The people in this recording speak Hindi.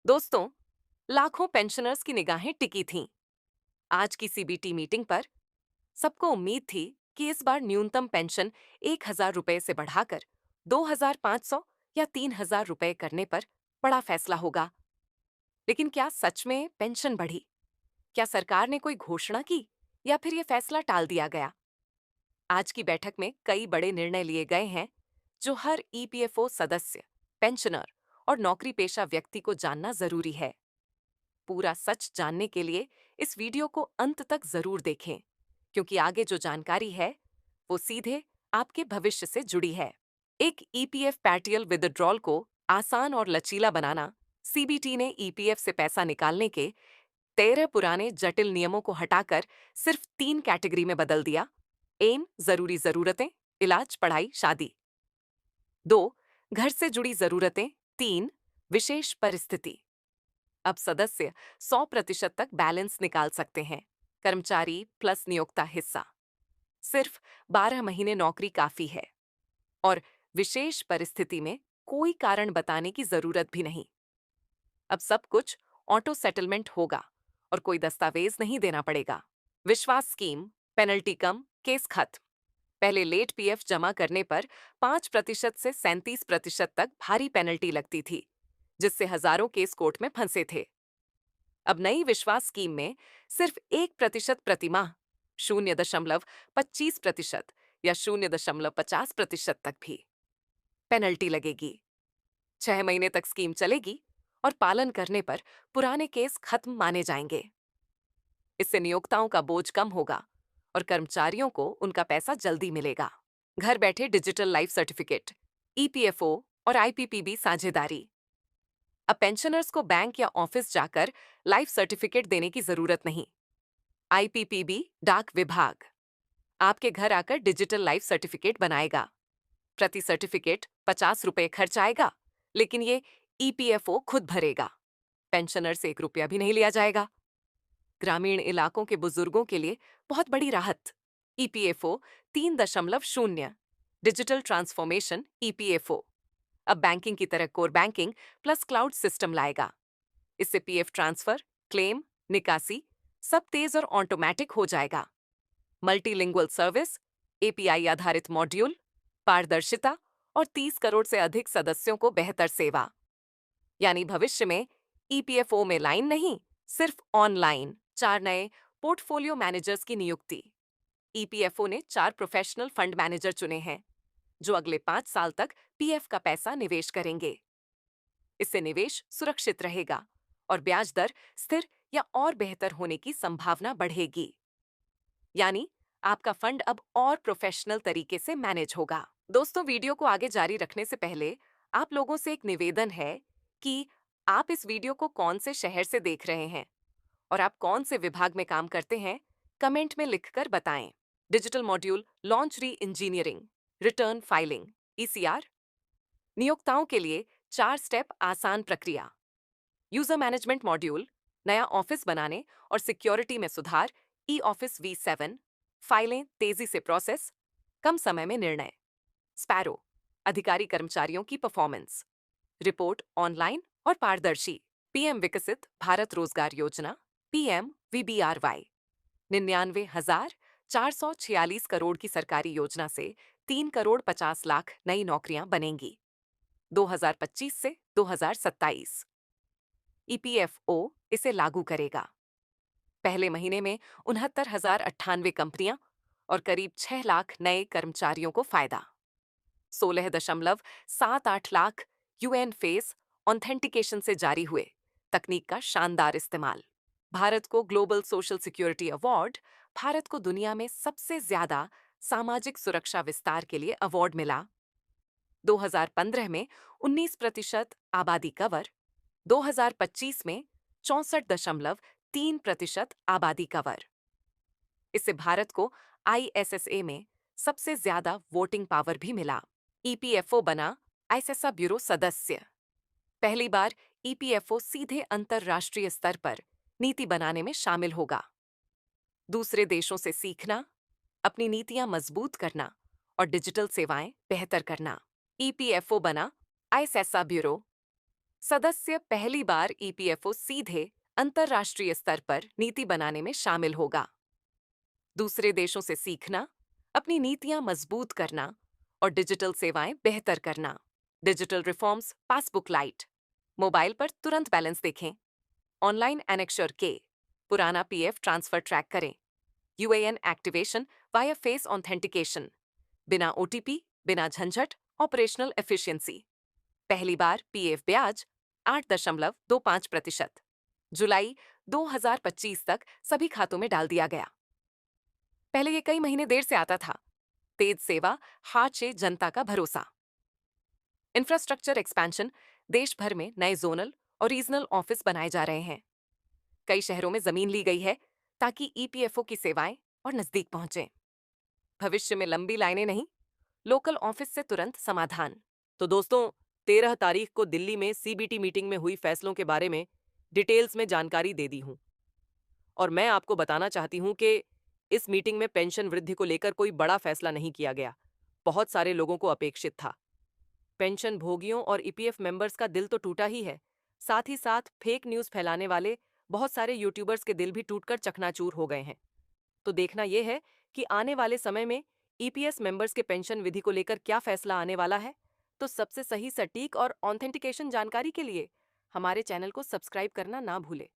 दोस्तों, लाखों पेंशनर्स की निगाहें टिकी थीं। आज की सीबीटी मीटिंग पर सबको उम्मीद थी कि इस बार न्यूनतम पेंशन 1,000 रुपए से बढ़ाकर 2,500 या 3,000 रुपए करने पर बड़ा फैसला होगा। लेकिन क्या सच में पेंशन बढ़ी? क्या सरकार ने कोई घोषणा की या फिर यह फैसला टाल दिया गया? आज की बैठक में कई बड़े निर्णय लिए गए हैं जो हर ईपीएफओ सदस्य, पेंशनर और नौकरी पेशा व्यक्ति को जानना जरूरी है। पूरा सच जानने के लिए इस वीडियो को अंत तक जरूर देखें, क्योंकि आगे जो जानकारी है वो सीधे आपके भविष्य से जुड़ी है। एक ईपीएफ पैर्टियल विथड्रॉल को आसान और लचीला बनाना। सीबीटी ने ईपीएफ से पैसा निकालने के 13 पुराने जटिल नियमों को हटाकर सिर्फ 3 कैटेगरी में बदल दिया। एम, जरूरी जरूरतें, इलाज, पढ़ाई, शादी। 2, घर से जुड़ी जरूरतें। 3, विशेष परिस्थिति। अब सदस्य 100% तक बैलेंस निकाल सकते हैं। कर्मचारी प्लस नियोक्ता हिस्सा। सिर्फ 12 महीने नौकरी काफी है। और विशेष परिस्थिति में कोई कारण बताने की जरूरत भी नहीं। अब सब कुछ ऑटो सेटलमेंट होगा और कोई दस्तावेज नहीं देना पड़ेगा। विश्वास स्कीम, पेनल्टी कम, केस खत्म। पहले लेट पीएफ जमा करने पर 5% से 37% तक भारी पेनल्टी लगती थी, जिससे हजारों केस कोर्ट में फंसे थे। अब नई विश्वास स्कीम में सिर्फ 1% प्रतिमाह, 0.25% या 0.50% तक भी पेनल्टी लगेगी। 6 महीने तक स्कीम चलेगी और पालन करने पर पुराने केस खत्म माने जाएंगे। इससे नियोक्ताओं का बोझ कम होगा और कर्मचारियों को उनका पैसा जल्दी मिलेगा। घर बैठे डिजिटल लाइफ सर्टिफिकेट, ईपीएफओ और आईपीपीबी साझेदारी। अब पेंशनर्स को बैंक या ऑफिस जाकर लाइफ सर्टिफिकेट देने की जरूरत नहीं। आईपीपीबी डाक विभाग आपके घर आकर डिजिटल लाइफ सर्टिफिकेट बनाएगा। प्रति सर्टिफिकेट 50 रुपए खर्च आएगा, लेकिन ये ईपीएफओ खुद भरेगा। पेंशनर से 1 रुपया भी नहीं लिया जाएगा। ग्रामीण इलाकों के बुजुर्गों के लिए बहुत बड़ी राहत। ईपीएफओ 3.0 डिजिटल ट्रांसफॉर्मेशन ईपीएफओ अब बैंकिंग की तरह core banking plus cloud system लाएगा। इससे पीएफ ट्रांसफर, क्लेम, निकासी सब तेज और ऑटोमेटिक हो जाएगा। मल्टीलिंगुअल सर्विस, एपीआई आधारित मॉड्यूल, पारदर्शिता और 30 करोड़ से अधिक सदस्यों को बेहतर सेवा। यानी भविष्य में ईपीएफओ में लाइन नहीं, सिर्फ ऑनलाइन। 4 नए पोर्टफोलियो मैनेजर्स की नियुक्ति। ईपीएफओ ने 4 प्रोफेशनल फंड मैनेजर चुने हैं जो अगले 5 साल तक पीएफ का पैसा निवेश करेंगे। इससे निवेश सुरक्षित रहेगा और ब्याज दर स्थिर या और बेहतर होने की संभावना बढ़ेगी। यानी आपका फंड अब और प्रोफेशनल तरीके से मैनेज होगा। दोस्तों, वीडियो को आगे जारी रखने से पहले आप लोगों से एक निवेदन है कि आप इस वीडियो को कौन से शहर से देख रहे हैं और आप कौन से विभाग में काम करते हैं, कमेंट में लिखकर बताएं। डिजिटल मॉड्यूल लॉन्च री इंजीनियरिंग, रिटर्न फाइलिंग, ईसीआर। नियोक्ताओं के लिए 4 स्टेप आसान प्रक्रिया। यूजर मैनेजमेंट मॉड्यूल, नया ऑफिस बनाने और सिक्योरिटी में सुधार, ई ऑफिस V7। फाइलें तेजी से प्रोसेस, कम समय में निर्णय। स्पैरो, अधिकारी कर्मचारियों की परफॉर्मेंस रिपोर्ट ऑनलाइन और पारदर्शी। पीएम विकसित भारत रोजगार योजना, पीएम VBRY, 99,446 करोड़ की सरकारी योजना से 3,50,00,000 नई नौकरियां बनेंगी 2025 से 2027। ईपीएफओ इसे लागू करेगा। पहले महीने में 69,098 कंपनियां और करीब 6 लाख नए कर्मचारियों को फायदा। 16.78 लाख यूएन फेस ऑथेंटिकेशन से जारी हुए तकनीक का शानदार इस्तेमाल। भारत को global social security award, Bharat को दुनिया में सबसे ज्यादा सामाजिक सुरक्षा विस्तार के लिए अवार्ड मिला। 2015 में 19% आबादी कवर, 2025 में 64.3% आबादी कवर। इससे भारत को आईएसएसए में सबसे ज्यादा वोटिंग पावर भी मिला। ईपीएफओ बना आईएसएसए ब्यूरो सदस्य। पहली बार ईपीएफओ सीधे अंतरराष्ट्रीय स्तर पर नीति बनाने में शामिल होगा। दूसरे देशों से सीखना, अपनी नीतियां मजबूत करना और डिजिटल सेवाएं बेहतर करना। ईपीएफओ बना आईएसएसए ब्यूरो सदस्य पहली बार ईपीएफओ सीधे अंतर्राष्ट्रीय स्तर पर नीति बनाने में शामिल होगा। दूसरे देशों से सीखना, अपनी नीतियां मजबूत करना और डिजिटल सेवाएं बेहतर करना। Digital reforms, passbook light, mobile पर तुरंत बैलेंस देखें। ऑनलाइन एनेक्शर के, पुराना पीएफ ट्रांसफर ट्रैक करें। UAN activation via face authentication, बिना ओटीपी, बिना झंझट, ऑपरेशनल एफिशिएंसी। पहली बार पीएफ ब्याज 8.25%। जुलाई 2025 तक सभी खातों में डाल दिया गया। पहले ये कई महीने देर से आता था। तेज सेवा, हाथ से जनता का भरोसा। इंफ्रास्ट्रक्चर एक्सपेंशन, देश भर में नए जोनल और रीजनल ऑफिस बनाए जा रहे हैं। कई शहरों में जमीन ली गई है ताकि ईपीएफओ की सेवाएं और नजदीक पहुंचे। भविष्य में लंबी लाइनें नहीं, लोकल ऑफिस से तुरंत समाधान। तो दोस्तों, 13 तारीख को दिल्ली में सीबीटी मीटिंग में हुई फैसलों के बारे में डिटेल्स में जानकारी दे दी हूं। और मैं आपको बताना चाहती हूं कि इस मीटिंग में पेंशन वृद्धि को लेकर कोई बड़ा फैसला नहीं किया गया। बहुत सारे लोगों को अपेक्षित था। पेंशन भोगियों और ईपीएफ मेंबर्स का दिल तो टूटा ही है, साथ ही साथ फेक न्यूज फैलाने वाले बहुत सारे यूट्यूबर्स के दिल भी टूटकर चकनाचूर हो गए हैं। तो देखना यह है कि आने वाले समय में ईपीएस मेंबर्स के पेंशन विधि को लेकर क्या फैसला आने वाला है। तो सबसे सही, सटीक और ऑथेंटिकेशन जानकारी के लिए हमारे चैनल को सब्सक्राइब करना ना भूलें।